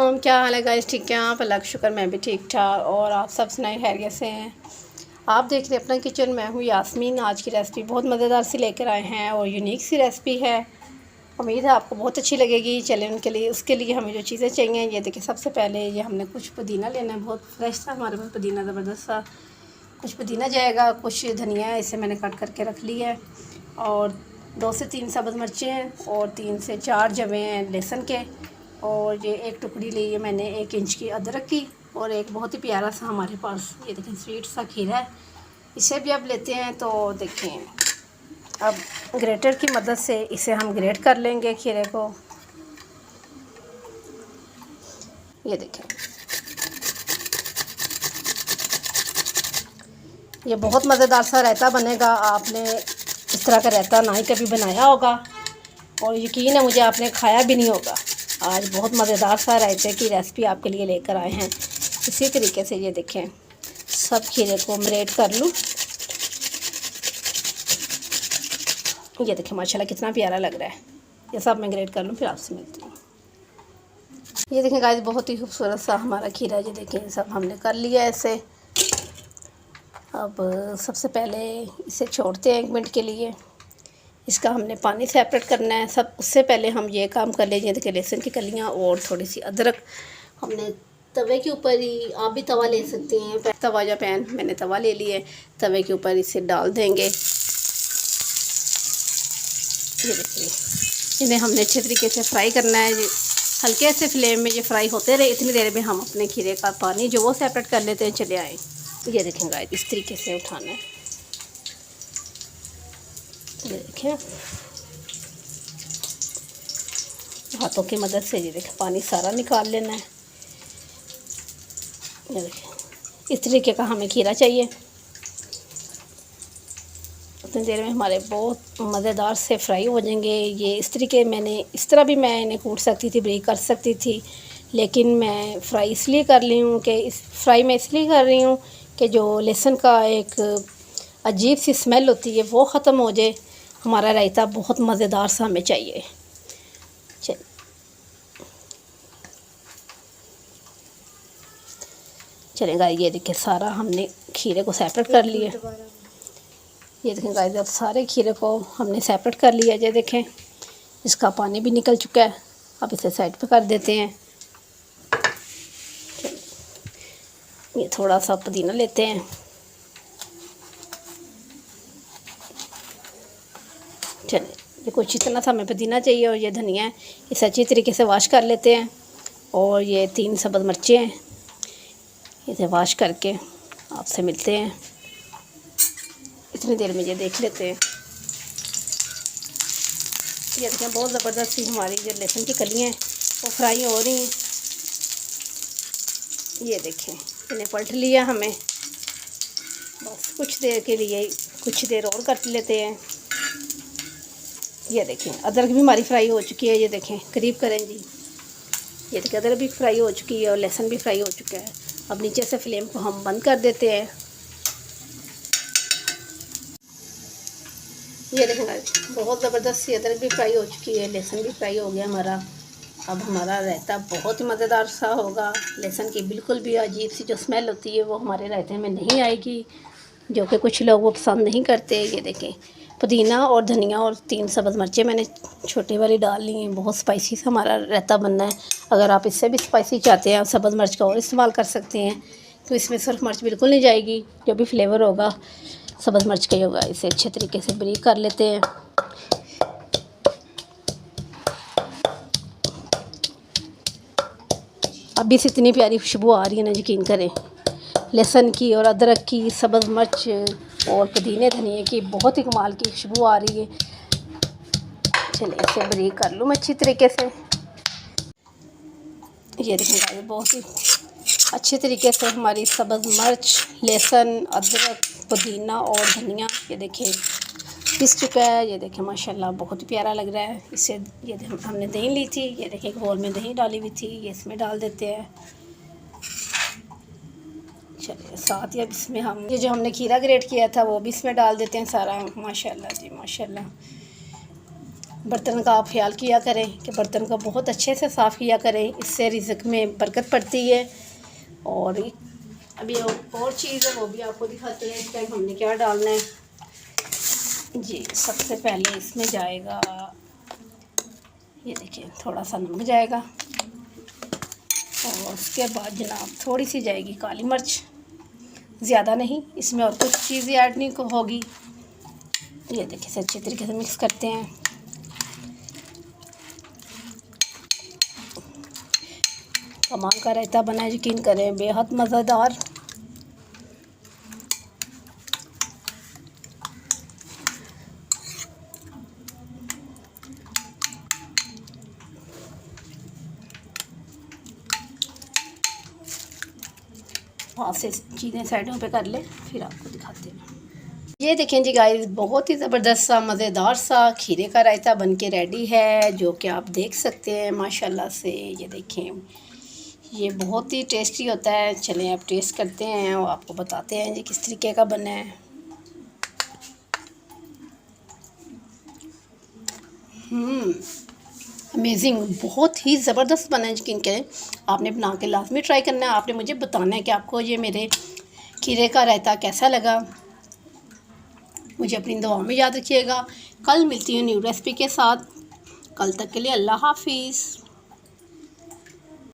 वालेकुम, क्या हाल है गाइस? ठीक है आप? अल्लाह का शुक्र मैं भी ठीक ठाक। और आप सब सुनाए खैरियत से हैं? आप देख रहे हैं अपना किचन। मैं हूँ यास्मीन। आज की रेसिपी बहुत मज़ेदार सी लेकर आए हैं और यूनिक सी रेसिपी है। उम्मीद है आपको बहुत अच्छी लगेगी। चलें उनके लिए उसके लिए हमें जो चीज़ें चाहिए ये देखिए। सबसे पहले ये हमने कुछ पुदीना लेना है, बहुत फ्रेश था हमारे पास पुदीना, ज़बरदस्त सा। कुछ पुदीना जाएगा, कुछ धनिया है, इसे मैंने कट करके रख लिया है। और 2 से 3 सब्ज़ मिर्चें हैं और 3 से 4 जवे हैं लहसुन के। और ये एक टुकड़ी ली है मैंने 1 इंच की अदरक की। और एक बहुत ही प्यारा सा हमारे पास ये देखें स्वीट सा खीरा है, इसे भी अब लेते हैं। तो देखें अब ग्रेटर की मदद से इसे हम ग्रेट कर लेंगे खीरे को। ये देखें ये बहुत मज़ेदार सा रायता बनेगा। आपने इस तरह का रायता ना ही कभी बनाया होगा और यकीन है मुझे आपने खाया भी नहीं होगा। आज बहुत मज़ेदार सा रायते की रेसिपी आपके लिए लेकर आए हैं। इसी तरीके से ये देखें सब खीरे को मैरिनेट कर लूँ। ये देखें माशाल्लाह कितना प्यारा लग रहा है। ये सब मैं ग्रेट कर लूँ फिर आपसे मिलती हूँ। ये देखें गाइस बहुत ही खूबसूरत सा हमारा खीरा, ये देखें सब हमने कर लिया है इसे। अब सबसे पहले इसे छोड़ते हैं 1 मिनट के लिए। इसका हमने पानी सेपरेट करना है सब। उससे पहले हम ये काम कर लीजिए। देखिए लहसुन की कलियाँ और थोड़ी सी अदरक हमने तवे के ऊपर ही, आप भी तवा ले सकते हैं, तवा या पैन, मैंने तवा ले लिया है। तवे के ऊपर इसे डाल देंगे। ये देखिए इन्हें हमने अच्छे तरीके से फ्राई करना है। हल्के से फ्लेम में ये फ्राई होते रहे। इतनी देर में हम अपने खीरे का पानी जो वो सेपरेट कर लेते हैं। चले आए, ये देखें गाइस इस तरीके से उठाना है। ये देखें हाथों की मदद से ये देखें पानी सारा निकाल लेना है। ये देखें इस तरीके का हमें खीरा चाहिए। उतनी देर में हमारे बहुत मज़ेदार से फ्राई हो जाएंगे। ये इस तरीके मैंने इस तरह भी मैं इन्हें कूट सकती थी, ब्रेक कर सकती थी, लेकिन मैं फ्राई इसलिए कर रही हूँ कि इस फ्राई में इसलिए कर रही हूँ कि जो लहसुन का एक अजीब सी स्मेल होती है वो ख़त्म हो जाए। हमारा रायता बहुत मज़ेदार सा हमें चाहिए। चलेगा। ये देखिए सारा हमने खीरे को सेपरेट कर लिया। ये देखें गाइस अब सारे खीरे को हमने सेपरेट कर लिया। ये देखें इसका पानी भी निकल चुका है। अब इसे साइड पे कर देते हैं। ये थोड़ा सा पुदीना लेते हैं। चलिए ये कुछ इतना सा हमें पुदीना चाहिए। और ये धनिया है, इसे अच्छी तरीके से वॉश कर लेते हैं। और ये 3 सब्ज़ मिर्चें हैं, इसे वॉश करके आपसे मिलते हैं। इतनी देर में ये देख लेते हैं। ये देखें बहुत ज़बरदस्त सी हमारी जो लहसुन की कलियाँ हैं वो फ्राई हो रही हैं। ये देखें इन्हें पलट लिया हमें। बस कुछ देर के लिए कुछ देर और कर लेते हैं। ये देखें अदरक भी हमारी फ्राई हो चुकी है। ये देखें करीब करें जी। ये देखिए अदरक भी फ्राई हो चुकी है और लहसुन भी फ्राई हो चुका है। अब नीचे से फ्लेम को हम बंद कर देते हैं। ये देखें बहुत ज़बरदस्त सी अदरक भी फ्राई हो चुकी है, लहसुन भी फ्राई हो गया हमारा। अब हमारा रायता बहुत ही मज़ेदार सा होगा। लहसुन की बिल्कुल भी अजीब सी जो स्मेल होती है वो हमारे रायते में नहीं आएगी, जो कि कुछ लोग वो पसंद नहीं करते। ये देखें पुदीना और धनिया और 3 सब्ज़ मिर्चें मैंने छोटी वाली डाल ली हैं। बहुत स्पाइसी सा हमारा रायता बनना है। अगर आप इससे भी स्पाइसी चाहते हैं सब्ज़ मिर्च का और इस्तेमाल कर सकते हैं। तो इसमें सिर्फ मिर्च बिल्कुल नहीं जाएगी, जो भी फ्लेवर होगा सब्ज़ मिर्च का ही होगा। इसे अच्छे तरीके से ब्रेक कर लेते हैं। अभी से इतनी प्यारी खुशबू आ रही है ना, यकीन करें लहसुन की और अदरक की, सब्ज़ मिर्च और पुदीने धनिए की बहुत ही कमाल की खुशबू आ रही है। चलिए इसे ब्रेक कर लूँ मैं अच्छी तरीके से। ये देखेंगे बहुत ही अच्छे तरीके से हमारी सब्ज़ मिर्च, लहसुन, अदरक, पुदीना और धनिया ये देखिए पिस चुका है। ये देखें माशाल्लाह बहुत ही प्यारा लग रहा है। इसे ये हमने दही ली थी, ये देखें एक बोल में दही डाली हुई थी, ये इसमें डाल देते हैं। चलिए साथ ही अब इसमें हम ये जो हमने खीरा ग्रेट किया था वो भी इसमें डाल देते हैं सारा। माशाल्लाह जी माशाल्लाह बर्तन का आप ख्याल किया करें कि बर्तन को बहुत अच्छे से साफ़ किया करें, इससे रिज़्क में बरकत पड़ती है। और अभी और चीज़ है वो भी आपको दिखाते हैं। इस टाइम हमने क्या डालना है जी। सबसे पहले इसमें जाएगा, ये देखिए, थोड़ा सा नमक जाएगा और उसके बाद जनाब थोड़ी सी जाएगी काली मिर्च, ज़्यादा नहीं। इसमें और कुछ चीज़ें ऐड नहीं होगी। ये देखिए, इसे अच्छी तरीके से मिक्स करते हैं। कमाल का रायता बना है, यकीन करें, बेहद मज़ेदार। वहाँ से चीज़ें साइडों पे कर ले, फिर आपको दिखाते हैं। ये देखें जी गाइस, बहुत ही ज़बरदस्त सा मज़ेदार सा खीरे का रायता बन के रेडी है, जो कि आप देख सकते हैं माशाल्लाह से। ये देखें, ये बहुत ही टेस्टी होता है। चलें आप टेस्ट करते हैं और आपको बताते हैं जी किस तरीके का बना है। अमेजिंग, बहुत ही ज़बरदस्त बना है। यकीन करें, आपने बना के लाजमी ट्राई करना है। आपने मुझे बताना है कि आपको ये मेरे खीरे का रायता कैसा लगा। मुझे अपनी दुआ में याद रखिएगा। कल मिलती हूँ न्यू रेसिपी के साथ। कल तक के लिए अल्लाह हाफिज़।